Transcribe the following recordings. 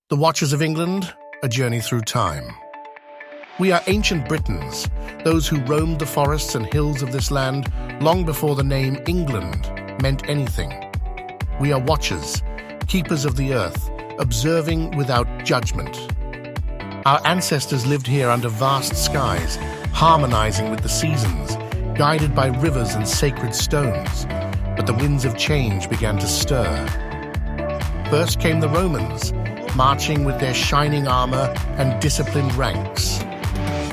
The Watchers of England, a journey through time. We are ancient Britons, those who roamed the forests and hills of this land long before the name England meant anything. We are watchers, keepers of the earth, observing without judgment. Our ancestors lived here under vast skies, harmonizing with the seasons, guided by rivers and sacred stones. But the winds of change began to stir. First came the Romans, marching with their shining armor and disciplined ranks.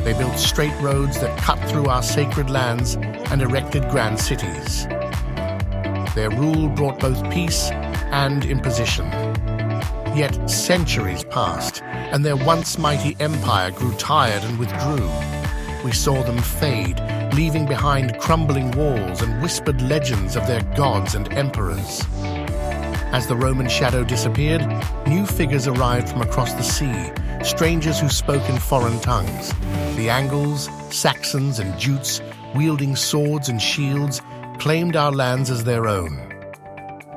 They built straight roads that cut through our sacred lands and erected grand cities. Their rule brought both peace and imposition. Yet centuries passed, and their once mighty empire grew tired and withdrew. We saw them fade, leaving behind crumbling walls and whispered legends of their gods and emperors. As the Roman shadow disappeared, new figures arrived from across the sea, strangers who spoke in foreign tongues. The Anglo-Saxons and Jutes, wielding swords and shields, claimed our lands as their own.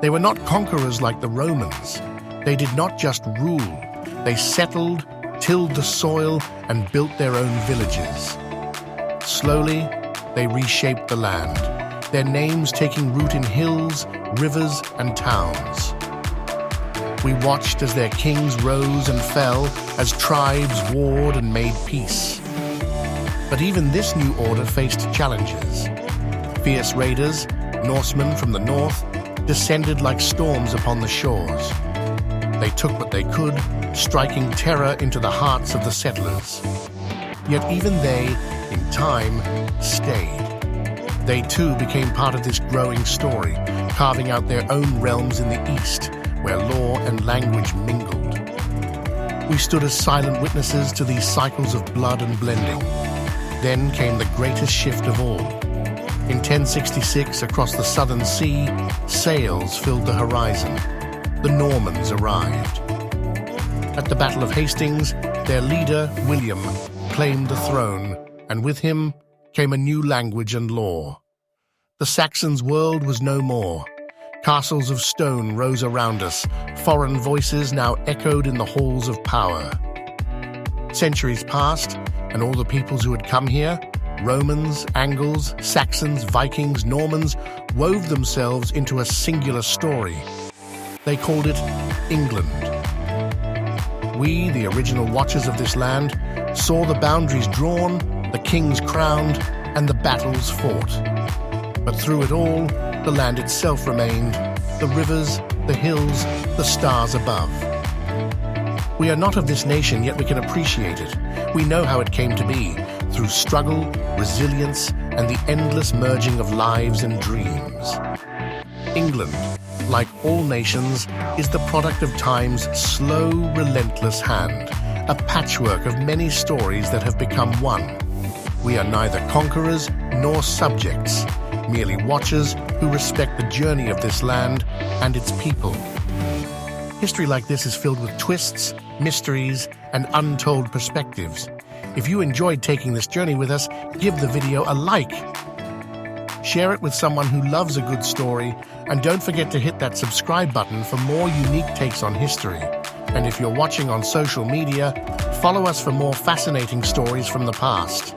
They were not conquerors like the Romans. They did not just rule. They settled, tilled the soil, and built their own villages. Slowly, they reshaped the land, their names taking root in hills, rivers, and towns. We watched as their kings rose and fell, as tribes warred and made peace. But even this new order faced challenges. Fierce raiders, Norsemen from the north, descended like storms upon the shores. They took what they could, striking terror into the hearts of the settlers. Yet even they, in time, stayed. They too became part of this growing story, carving out their own realms in the east, where law and language mingled. We stood as silent witnesses to these cycles of blood and blending. Then came the greatest shift of all. In 1066, across the southern sea, sails filled the horizon. The Normans arrived. At the Battle of Hastings, their leader, William, claimed the throne, and with him came a new language and law. The Saxons' world was no more. Castles of stone rose around us, foreign voices now echoed in the halls of power. Centuries passed, and all the peoples who had come here, Romans, Angles, Saxons, Vikings, Normans, wove themselves into a singular story. They called it England. We, the original watchers of this land, saw the boundaries drawn, the kings crowned, and the battles fought. But through it all, the land itself remained, the rivers, the hills, the stars above. We are not of this nation, yet we can appreciate it. We know how it came to be, through struggle, resilience, and the endless merging of lives and dreams. England, like all nations, is the product of time's slow, relentless hand, a patchwork of many stories that have become one. We are neither conquerors nor subjects, merely watchers who respect the journey of this land and its people. History like this is filled with twists, mysteries, and untold perspectives. If you enjoyed taking this journey with us, give the video a like. Share it with someone who loves a good story, and don't forget to hit that subscribe button for more unique takes on history. And if you're watching on social media, follow us for more fascinating stories from the past.